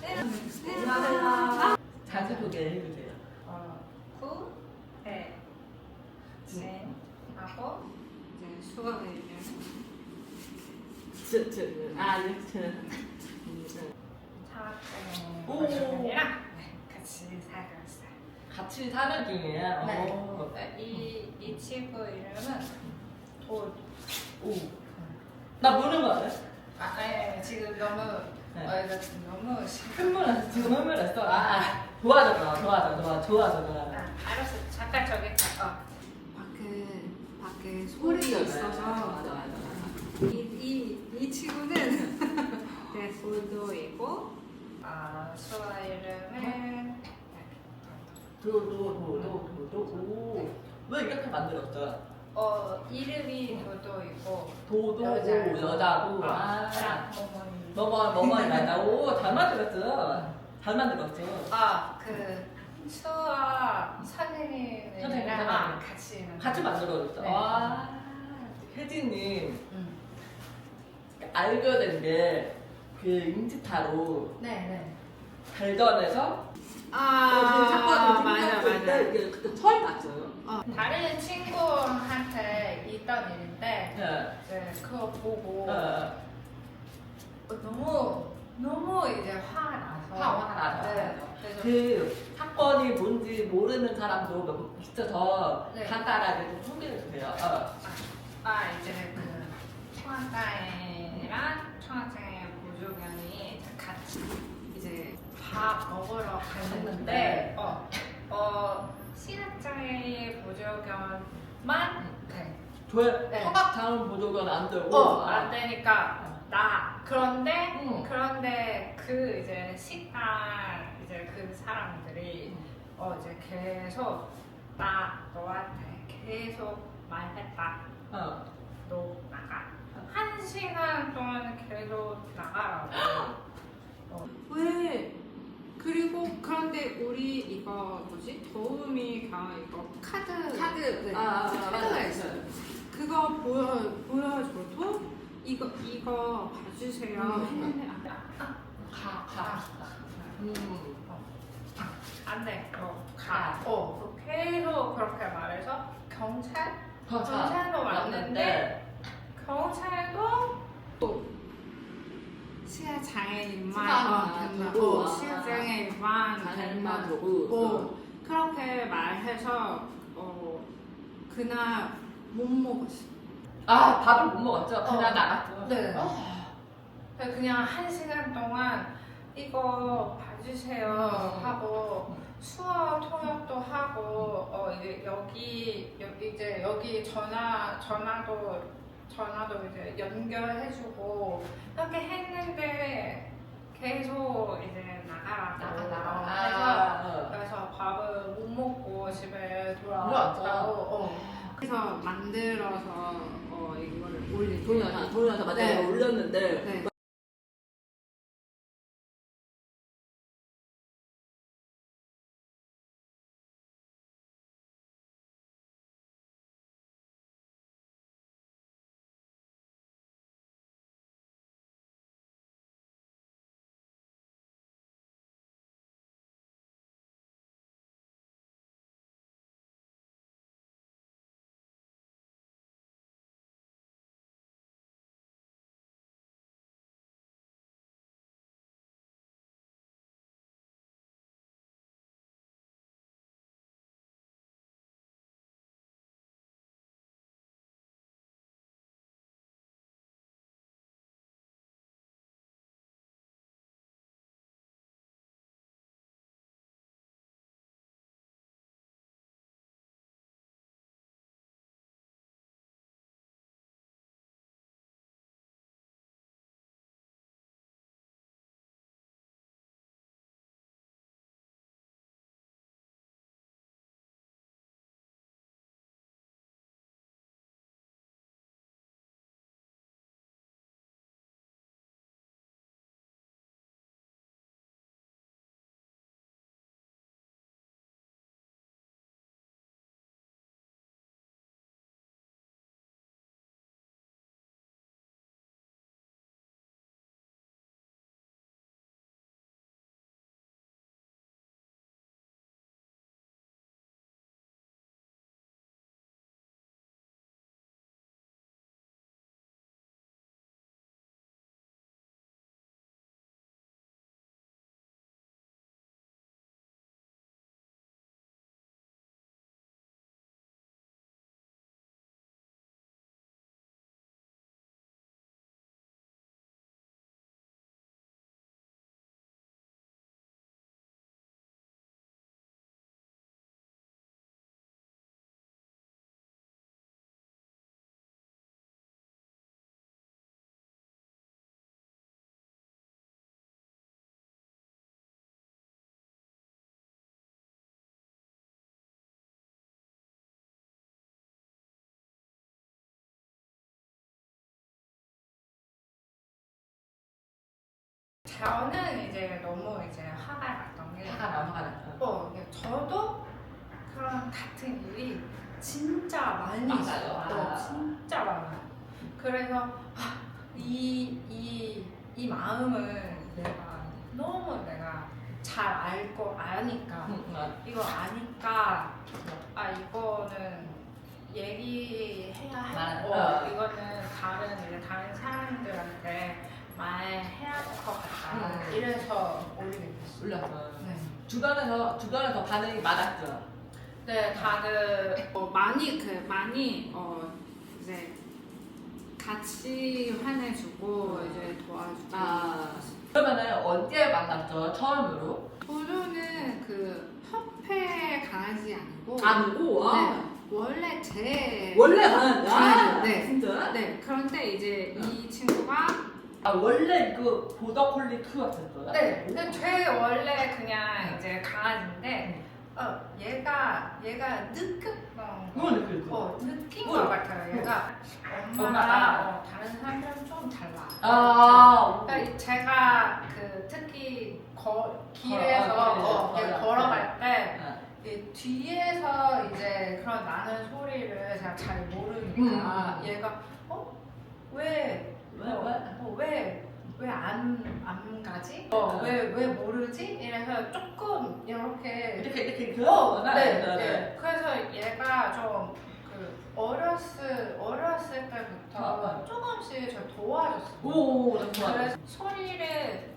안녕하세요. 자기소개 해주세요. 구, 네, 진, 하고 이제 수업을 네, 장학생이랑 같이 살고 있어요. 같이 사는 중이에요. 네. 이 친구 이름은 도. 나 모르는 거 알아요? 네, 지금 너무 이거 너무 흥분했어. 지금 흥분했어. 좋아져. 알았어. 잠깐 저기 밖에 소리 있어서. 맞아. 이 친구는 돌도이고 수아 이름은 도도. 왜 이렇게 만들었어요? 이름이 도도이고 도도 여자고. 어머니. 뭐뭐 맞아. 오, 잘 만들었어. 그 수아 선생님이랑 같이 만들어줬어. 네. 와, 혜진님 알게 된 게 그 인스타로 네. 발전해서 맞아. 그때 처음 봤어요. 다른 친구한테 있던 일인데 네. 이제 그거 보고 어. 너무 이제 화가 나서. 네. 그래서 그 사건이 뭔지 모르는 사람도 몇 분 있어서 네. 간단하게 좀 소개해 주세요. 이제 그 청학생이랑 청학생의 보조견이 같이 이제 밥 먹으러 갔는데 시각장애 보조견만 돼. 네. 청각장애 보조견 안 되고 안 되니까 그런데 그 이제 식당 이제 그 사람들이 이제 계속 너한테 계속 말했다. 너 나가. 1시간 동안 계속 나가라고. 왜? 그리고 그런데 우리 이거 뭐지? 도우미가 이거 카드가 있어요. 그거 보여줘도 이거 봐주세요 했는데 안 돼. 가. 계속 그렇게 말해서 경찰도 왔는데 경찰도 시각장애인만 된다고 시각장애인만 되고 그렇게 말해서 그날 못 먹었어. 밥을 못 먹었죠? 그냥 나갔죠? 네. 그냥 1시간 동안 이거 봐주세요 하고 수어 통역도 하고 이제 여기 전화도 이제 연결해주고 이렇게 했는데 계속 이제 나가라고 해서 그래서 밥을 못 먹고 집에 돌아왔다고 그래서 만들어서 이거를 올린 동영상 맞아 올렸는데 네. 저는 이제 너무 이제 화가 났던 게 화가 나. 저도 그런 같은 일이 진짜 많이 맞아요. 있어요. 진짜 많아요. 그래서 이 마음을 너무 내가 잘 아니까 이거 아니까 이거는 얘기해야 하고 이거는 다른 사람들한테 말해야 될 것 같다. 이래서 올리게 됐어요. 올렸어. 네. 주변에서 반응이 많았죠. 네, 다들 많이 이제 같이 화내주고 이제 도와주고. 그러면은 언제 만났죠? 처음으로? 저는 그 협회 강아지 아니고. 아니고. 네, 원래 제 원래 강아지. 네. 진짜? 네, 그런데 이제 이 친구가 원래 그 보더콜리 키웠었어요? 네, 근데 제 원래 그냥 이제 강아지인데 얘가 느꼈던 그건 느꼈죠. 느낀 뭘? 것 같아요. 얘가 엄마가 엄마가 다른 사람들은 좀 달라. 그러니까 제가 그 특히 길에서 걸어갈 때 이 뒤에서 이제 그런 나는 소리를 제가 잘 모르니까 얘가 왜 안 가지? 왜 모르지? 이래서 조금 이렇게 이렇게 네. 그래서 얘가 좀 어렸을 때부터 조금씩 저 도와줬어요. 오, 그래서 소리를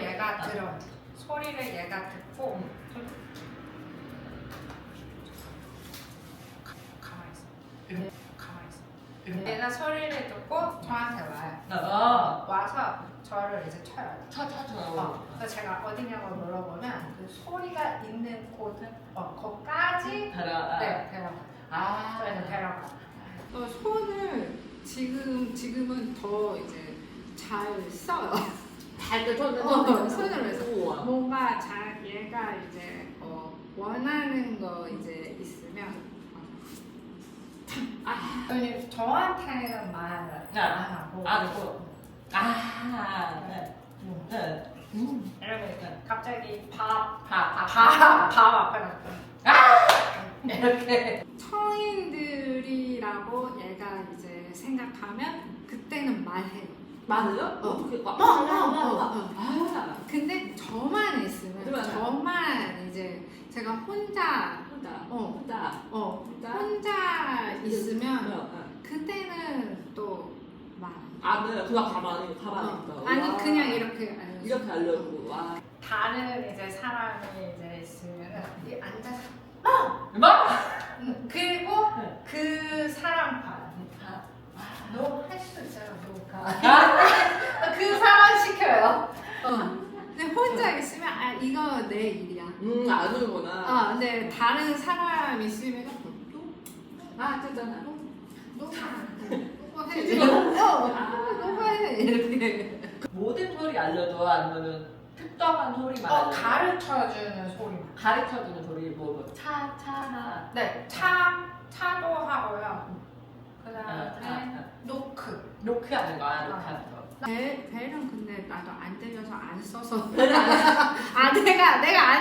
얘가 들어. 소리를 얘가 듣고 가만히 있어. 얘가 소리를 듣고 저한테 와요. 와서 저를 이제 쳐요. 그래서 제가 어디냐고 물어보면 그 소리가 있는 곳은 거기까지 데려가. 그래서 데려가. 손을 지금은 더 이제 잘 써요. 손으로 해서 뭔가 얘가 이제 원하는 거 이제 있으면 아니 저한테는 말 안 하고. 이러면 갑자기 밥 앞에 놨고 이렇게. 성인들이라고 얘가 이제 생각하면 그때는 말해요. 많아요? 어떻게? 근데 저만 있으면 그러면 저만 이제 제가 혼자 있으면 그때는 또 말. 그냥 가만히 있어. 아니 그냥 이렇게 알려주고. 다른 이제 사람이 이제 있으면은 앉아서 그리고 그 사람 봐. 너 할 수 있어요. 너 가. 그 사람 시켜요. 근데 혼자 있으면 이거 내 일이야. 아는구나. 근데 다른 사람 있으면 됐잖아. 너가 해. 이렇게. 모든 소리 알려줘? 아니면은 특정한 소리만 알려줘? 가르쳐주는 소리. 가르쳐주는 소리 차나. 네, 차도 하고요. 그다음에 노크 하는 거야. 노크 하는 거. 벨은 근데 나도 안 들려서 안 써서 내가 안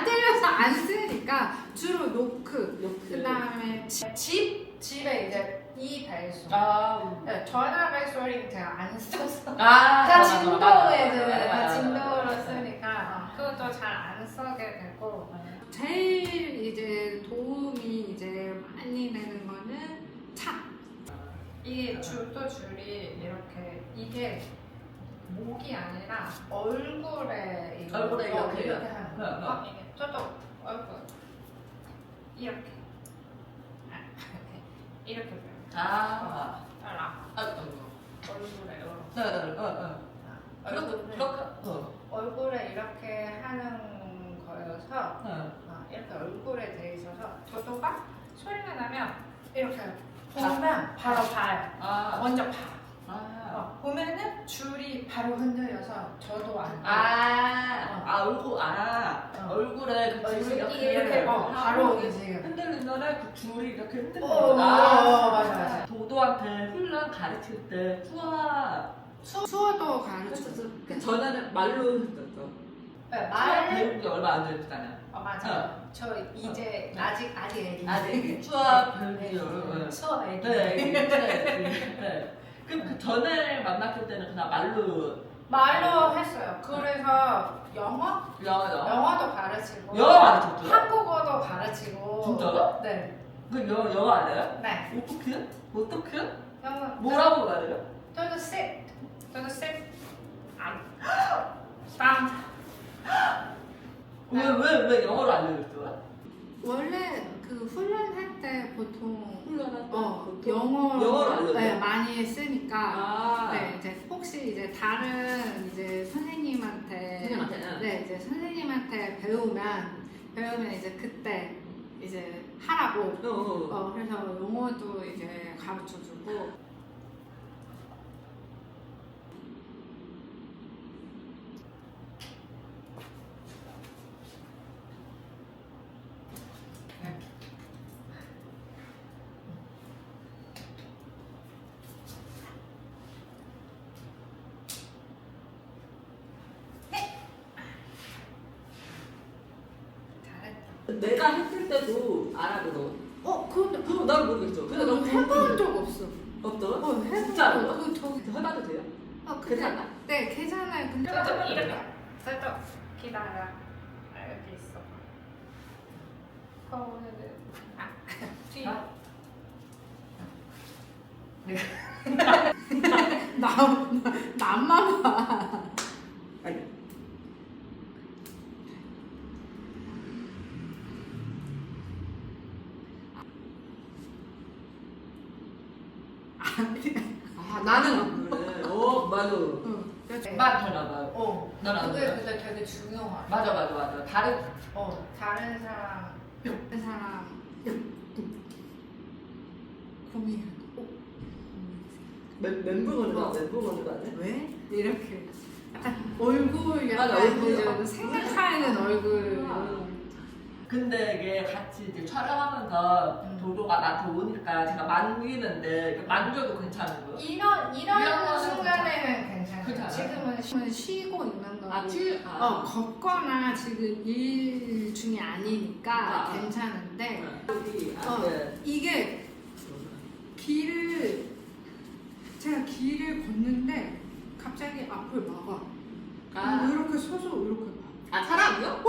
들려서 안 쓰니까 주로 노크. 그다음에 집에 이제 이 벨소. 네, 전화 벨소리 제가 안 써서 다 진동으로 쓰니까 그것도 잘 안 쓰게 되고. 제일 이제 도움이 이제 많이 되는 거는 차. 이게 줄이 이렇게 이게 목이 아니라 얼굴에 얼굴에 이렇게 하는 거. 이게 저도 얼굴 이렇게 이렇게 얼굴에 이렇게 하는 거여서 이렇게 얼굴에 돼 있어서 저도가 소리가 나면 이렇게 보면 바로 봐요. 먼저 봐. 보면은 줄이 바로 흔들려서 저도 안 얼굴에 그 줄이 이렇게 바로 지금 흔들리면은 그 줄이 이렇게 흔들리는 맞아. 도도한테 훈련 가르칠 때 수어도 가르쳐. 전에는 말로 했던 네, 말 배운 게 얼마 안 됐잖아요. 맞아. 저 이제 아직 애기. 아직 수학 배운 게 얼마. 수학 애기. 네. 그럼 그 전에 만났을 때는 그냥 말로 했어요. 그래서 영어도 가르치고 영어 가르쳤죠? 한국어도 가르치고. 진짜요? 네. 그 영어 알아요? 네. 어떻게? 영어. 뭐라고 말해요? 저도 sit. stand. 왜 영어를 알려줬어요? 원래 그 훈련할 때 보통 훈련할 때 영어를 알려줘요? 네, 많이 쓰니까 아. 네, 이제 혹시 이제 다른 이제 선생님한테 네, 이제 선생님한테 배우면 이제 그때 이제 하라고 그래서 영어도 이제 가르쳐 주고 내가 했을 때도 알아들어. 근데 그거 난 모르겠어. 근데 너무 해본 적 없어. 없어? 해본 진짜 안 적 해봐? 없어. 저기 해봐도 돼요? 괜찮아? 네, 괜찮아요. 근데 이렇게. 살짝 기다려. 여기 있어. 오늘은 뒤. 나만 봐. 아니. 나는 안 그래. 맞아. 맞아. 나봐요. 난 안 그게 그래. 근데 되게 중요하다. 맞아. 다른 사람. 그 사람 고민. 멘붕 오는 거 아니야? 왜? 이렇게 약간 얼굴 약간 맞아, 얼굴. 이제 생각하는 얼굴. 근데 이게 같이 이제 촬영하면서 도도가 나한테 오니까 제가 만지는데 만져도 괜찮은 거예요? 이런 순간에는 괜찮아요. 괜찮아요. 지금은 쉬고 있는 거고. 아. 걷거나 지금 일 중이 아니니까 아. 괜찮은데 여기 이게 제가 길을 걷는데 갑자기 앞을 막아. 이렇게 서서 이렇게 봐. 사람이요?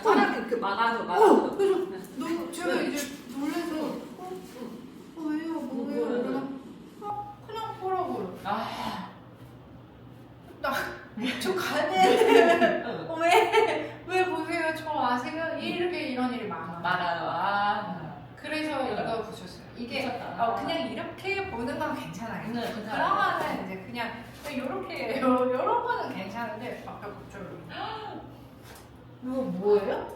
사람이 이렇게 막아서 그래서 제가 이제 놀라서 왜요? 뭐예요? 그러면 그냥 보라고요. 저 가네. 왜 보세요? 저 아세요? 이런 일이 많아. 많아요. 그래서 이거 보셨어요. 이게 그냥 이렇게 보는 건 괜찮아요. 네, 괜찮아요. 그러면은 이제 그냥 이렇게 이런 거는 괜찮은데 갑자기 이거 뭐예요?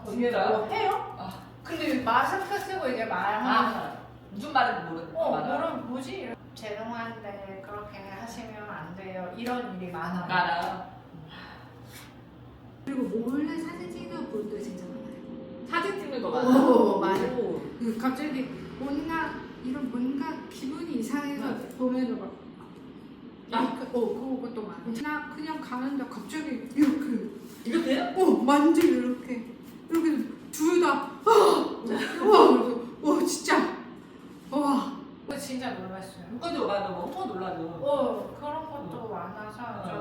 진짜? 뭐 해요? 근데 마스크 쓰고 이제 말하면 무슨 말인지 모르겠어. 뭐지? 죄송한데 그렇게 하시면 안 돼요. 이런 일이 많아요. 알아요. 그리고 몰래 사진 찍는 분도 진짜 많아요. 사진 찍는 거 맞아요. 갑자기 뭔가 기분이 이상해서 보면은 막 그것도 많아. 나 그냥 가는데 갑자기 이렇게 만지고 이렇게 둘 다 와 진짜 그거 진짜 놀랐어요. 그죠, 맞아. 엄청 놀라죠. 그런 것도 많아서 좀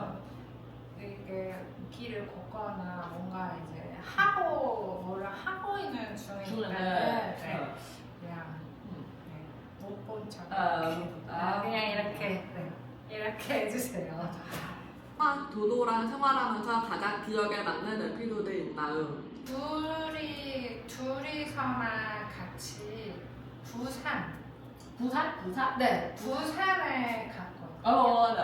이게 길을 걷거나 뭔가 이제 뭐를 하고 있는 중일 때는 그냥 못 본 척 그냥 이렇게 해주세요. 도도랑 생활하면서 가장 기억에 남는 에피소드 있나요? 둘이서만 같이 부산? 부산? 네, 부산에 갔거든요. 네.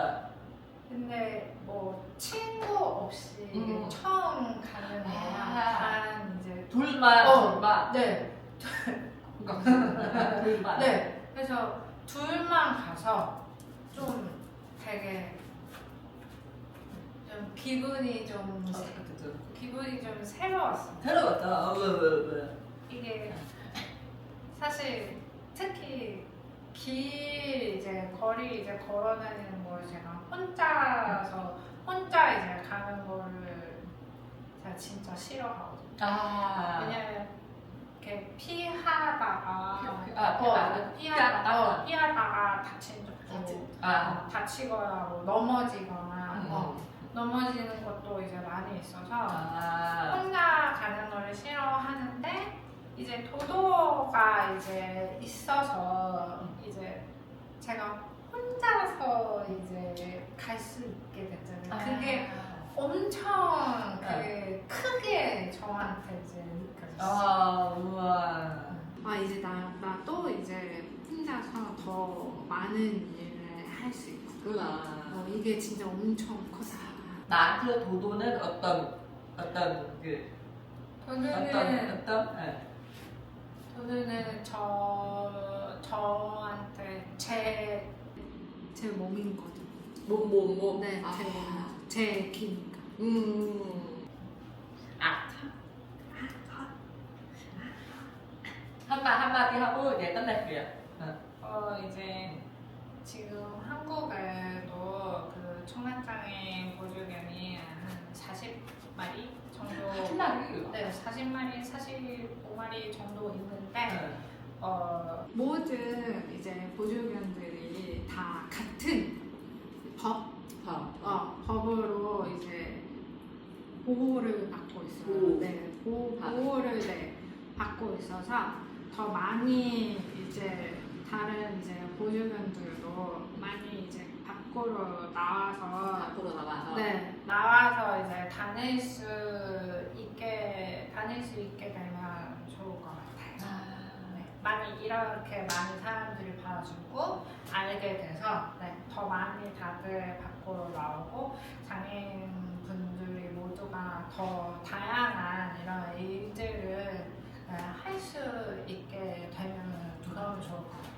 근데 뭐 친구 없이 처음 가는 거랑 이제 둘만. 네. 둘만. 네. 그래서 둘만 가서 좀 되게 좀 기분이 좀 새로웠어. 새로웠죠. 왜? 이게 사실 특히 길 이제 거리 이제 걸어다니는 걸 제가 혼자 이제 가는 거를 제가 진짜 싫어하거든요. 왜냐면 이렇게 피하다가 다친 적도 다치거나 뭐 넘어지거나 넘어지는 것도 이제 많이 있어서 혼자 가는 걸 싫어하는데 이제 도도가 이제 있어서 이제 제가 혼자서 이제 갈 수 있게 됐잖아요. 그게 엄청 그 크게 저한테 이제 느껴졌어요. 우와. 이제 나 또 이제 혼자서 더 많은 일을 할 수 있구나. 이게 진짜 엄청 컸어. 나한테 도도는 어떤 도도는 저한테 제 몸인 거죠. 몸. 네, 제 몸. 제 키니까. 한마디 하고 이제 끝낼게요. 이제 지금 한국에도 그 청각장애인 보조견이 한 40마리 정도 40마리? 네, 40마리, 45마리 정도 있는데 모든 이제 보조견들이 다 같은 법으로 이제 보호를 받고 있어요. 네, 보호를 받고 있어서 더 많이 이제 다른 이제 보조견들도 많이 이제 밖으로 나와서 나와서 이제 다닐 수 있게 되면 좋을 것 같아요. 네, 많이 이렇게 많은 사람들이 봐주고 알게 돼서 더 많이 다들 밖으로 나오고 장애인분들이 모두가 더 다양한 이런 일들을 할 수 있게 되면 너무 좋을 것 같아요.